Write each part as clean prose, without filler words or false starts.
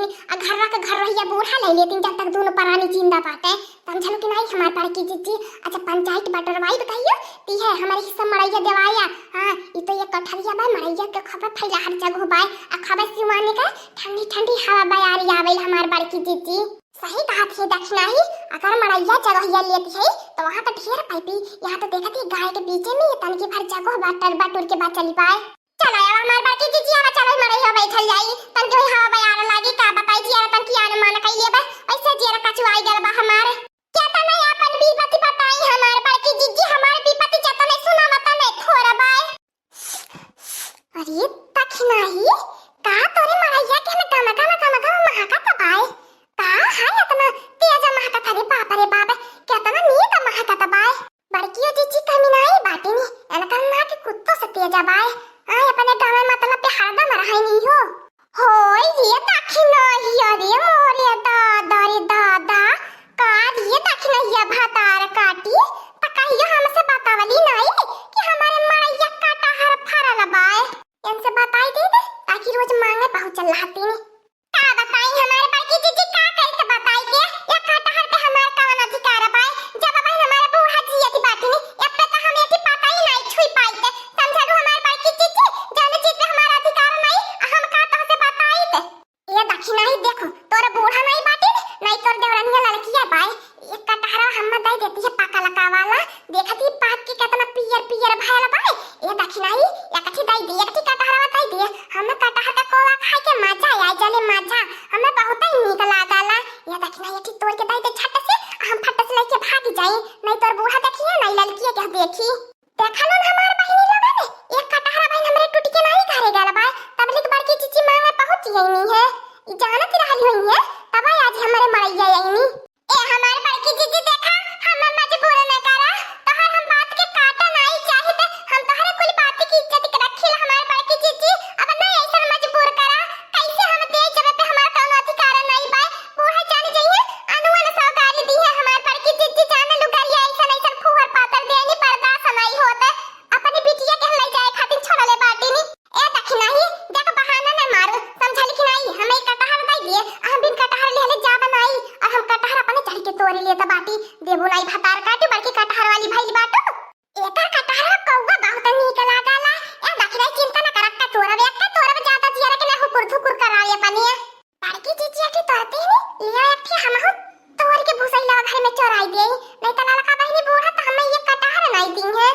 लेती आ घर का घर रहिया बूढ़ा ले लेती जब तक दोनों प्राणी जिंदा बाटे। समझलो कि नहीं हमार पर की जीजी। अच्छा पंचायत बटरवाई बताइयो ती है हमारे हिस्सा मड़ैया देवाया। हां ई तो ये कठरिया बा मड़ैया के खबर फैला हर जगह बा आ खबर सिवाने का ठंडी ठंडी हवा बयारी आवेल हमार पर की जीजी। सही कहा थी दक्षिणा ही अगर मड़ैया जगह लेती है तो वहां तो ढेर पाइपी। यहाँ तो देखा थी गाय के पीछे में तन की भर जगह बटर बटुर के बाद चली पाए। चला यार हमार बाकी जीजी आवा चलो मड़ैया बैठल जाई तन के हवा बयार लागी का बताई जी यार तन की अनुमान कइले बा ऐसे जीरा कछु आई गल बा हमार क्या त नहीं अपन विपत्ति बताई हमार बाकी जीजी हमार विपत्ति जत नहीं सुनावत नहीं थोड़ा बाय। अरे दक्षिणा ही का तोरे मड़ैया के ना कम महका त बाय का हाय इतना तेज महका था रे बाप क्या तना नी त महका त बाय बड़की जीजी कमी नहीं बाटी नी एनकल ना के कुत्तो से तेज बाय आय अपने गांव में मतलब पे हरदम रहाई नहीं हो होय ये दक्षिणा ही अरे मोरे दादा रे दादा का ये दक्षिणा ये भातार काटी त कहियो हमसे बतावली नहीं कि हमारे मड़ैया काटा हर फरल बाय इनसे बताई दे ताकि रोज मांगे पहुंचल रहती नी का बताई हमारे बाकी जीजी का कैसे बताई के या काटा हर पे हमार कौन अधिकार बाय जब भाई हमारे बूढ़ा जी यति बाटी नी या पे त हम यति पता ही नहीं छुई पाई समझलो हमारे बाकी जीजी जाने चीज पे हमारा अधिकार नहीं हम का तो से बताई थे ये दक्षिणा ही देखो तोरा बूढ़ा नहीं बाटी नहीं तोर देवरानिया लड़किया बाय एक कटहरा हम दे देती है पाका लका वाला देखती पाक के कितना पियर पियर भयल बाय ये दक्षिणा ही या कठी दई दे कठी कटहरा बताई दे हम कटहरा का कोवा खाए के मजा आया जले मजा हमें बहुत ही नीक लागला ये दक्षिणा ये ठीक तोड़ के दई दे छट से हम फट से लेके भाग जाई नहीं तोर बूढ़ा देखिए नहीं लड़किया के देखी देखलो हमार बहिनी लोग ने एक कटहरा बहन हमरे टूट के नहीं घरे गल बा तबलिक बड़की चीची मांगे पहुंच ही नहीं है ई जानत रहली हुई है तब आज हमारे मड़ैया आईनी ए हमारे बड़की चीची देखा हम मजबूर न करा तोहर हम बात के काटा नहीं चाहिए हम तोहरे कुल बात की इज्जत के रखिल हमारे बड़की चीची अब नहीं ऐसा मजबूर करा कैसे हम दे जब पे हमार कोनो अधिकार नहीं बा बूढ़ा जान जाइए अनुवन सरकारी दी है हमारे बड़की चीची जान लुगाई ऐसा नहीं फुहर पातर देनी बर्दाश्त नहीं होता अपनी बिटिया के ले जाए खातिर छोड़ले बाटी नी ए दक्षिणा ही देख बहाना न मारो समझल कि नहीं हमें कटहर दई दिए हम बिन कटहर ले जा बनाई और हम कटहर अपने चढ़ के तोड़ लिए त बाटी देबो नहीं भतार काटी बड़की कटहर वाली भइल बाटो एकर कटहर कौवा बहुत नीक लागला ए दक्षिणा चिंता न करत का तोरब ज्यादा जियारा के ना हुकुर धुकुर करावे पनिया बड़की चीची के तोते नी लिया एक ठी हम हो तोड़ के भुसैला घर में चोराई दे नहीं त लड़का बहिनी बूढ़ा त हमें ये कटहर नहीं दी है।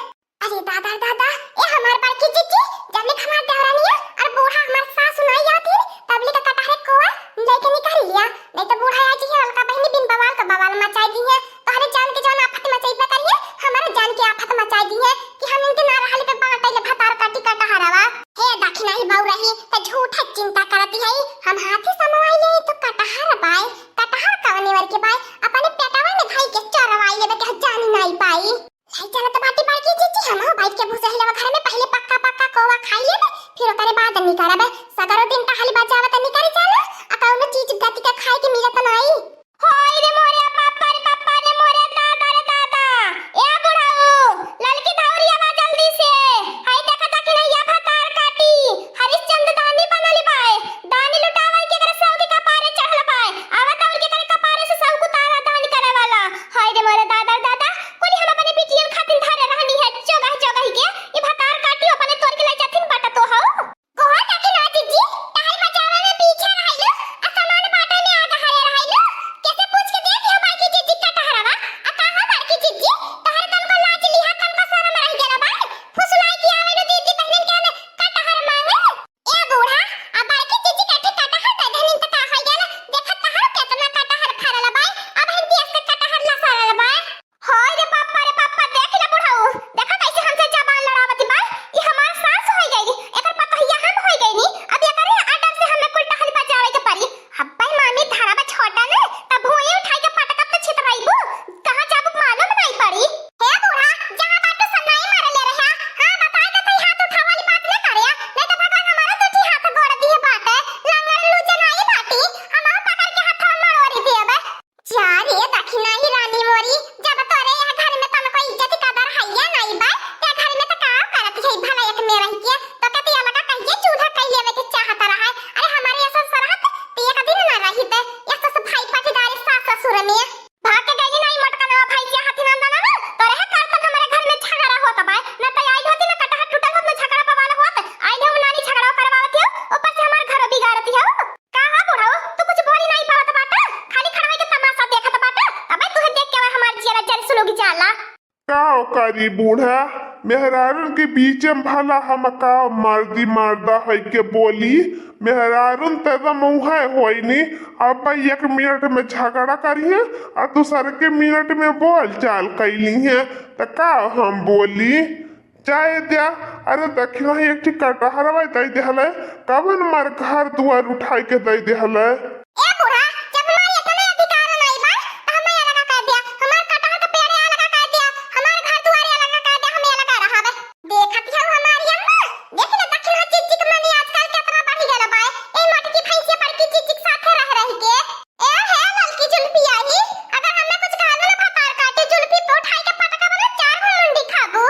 अरे दादा दादा ए हमार बड़की चीची जब ने हमार देवरानिया और बूढ़ा हमार सासु नहीं आती तबली का कटहर कोवा लेके निकल लिया नहीं तो बूढ़ा आज ही लड़का बहिनी बिन बवाल का बवाल मचाई दी है तोहरे जान के जान आफत मचाई पे करिए हमारे जान के आफत मचाई दी है कि हम इनके ना रहले पे बाटैले भतार काटी कटहरवा हे दक्षिणा ही बाऊ रही त झूठा चिंता करती है हम हाथी समवाई ले तो कटहर बाय कटहर कवने वर के बाय अपने पेटवा में खाई के चरवाई ले के जान नहीं पाई सही चला तो बाटी बाटी जीजी हम बैठ के भूसहलवा घर में पहले पक्का पक्का कोवा खाई ले फिर ओकरे बाद नहीं करबे सगरो दिन टहली बजावत नहीं करे चला आ कौनो चीज गति के खाए के मिलत नहीं होय रे मोरे पापा रे मोरे दादा रे दादा ए बुढ़ाऊ लड़की धौरिया बा जल्दी से हाय देखा तक नहीं या भतार काटी हरिश्चंद्र दानी बनली बाय दानी लुटावे के करे सौ के कपारे चढ़ल पाए आवत और के करे कपारे से सौ को तारा दानी करे वाला हाय रे मोरे दादा दादा कोनी हम अपने बिटियन खातिर धरे रहनी है जगह के ये भतार काटी अपने तोड़ के ले जाथिन बाटा तो हो कोहा ताकि ना जीजी तार चला चल सुनोगी चाला का करी बूढ़ा मेहरारून के बीच में भला हम का मर्दी मर्दा है के बोली मेहरारून तेरा मुँह होई नी अब 1 मिनट में झगड़ा करिए और दूसरे के मिनट में बोल चाल कैली है तो का हम बोली चाहे दिया अरे देखियो एक ठी कटहरवा दे देहले कवन मार घर दुआर उठाई के दे देहले ए बूढ़ा जब हमारे इतने अधिकार नहीं बा तो हमें ये लगा कर दिया हमार कटहर के पेड़ ये लगा कर दिया हमार घर दुआर ये लगा कर दिया हमें लगा रहा बे देखत है हमारी अम्मा देख ना दक्षिणा चिचिक मनी आजकल कितना बढ़ी गेल बा ए मटकी भैंसे पर की चिचिक साथे रह के ए है ललकी जुल्फी आई अगर हमने कुछ कहलो ना भतार काटे जुल्फी पे उठाई के पटका बना 4 मुंडी खाबू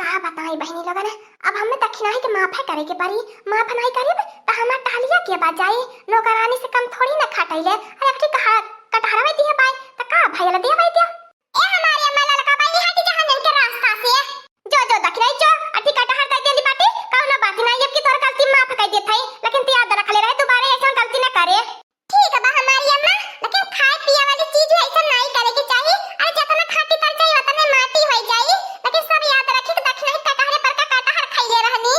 का बताई बहनी लोगन अब हमें दक्षिणा के माफ करे के पड़ी माफ नहीं करी तो हमार टहलिया के बजाई नौकरानी से कम थोड़ी ना खटैले अरे एक कहा कटहरा में दिए पाए तो का भैया दे भाई दिया ए हमारी अम्मा ललका पाई हट जहां के रास्ता से जो दक्षिणा जो अति कटहर दे देली बाटी कौनो बात नहीं अब की तोर गलती माफ कर देत है लेकिन तू याद रख ले रहे दोबारा ऐसा गलती ना करे ठीक है बा हमारी अम्मा लेकिन खाए पिए वाली चीज ऐसा नहीं करे के चाहिए अरे जितना खाती तर चाहिए उतना माटी हो जाए लेकिन सब याद रखी कि दक्षिणा कटहरे पर का कटहर खाइले रहनी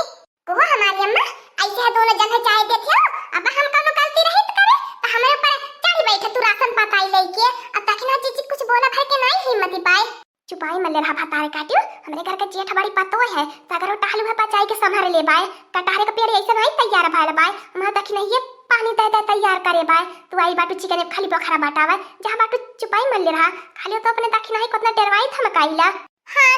को हमारी अम्मा ऐसे दोनों जगह चाय देखियो अब हम कौनो गलती रही तो करे तो हमारे ऊपर चढ़ बैठे तू राशन पकाई लेके अब दक्षिणा चीची कुछ बोला भाई के नहीं हिम्मत पाए चुपाई मल्ले रहा भतारे काटियो हमरे घर का जेठ बड़ी पतो है सागर टहलू है पचाई के संभाल ले बाय कटहरे का पेड़ ऐसा नहीं तैयार भाई बाय हमारा दक्षिणा ये पानी दे तैयार करे बाय तू आई बाटू चिकन खाली बखरा बाटावा जहां बाटू चुपाई मल्ले रहा खाली तो अपने दक्षिणा ही कितना डरवाई थमकाइला हां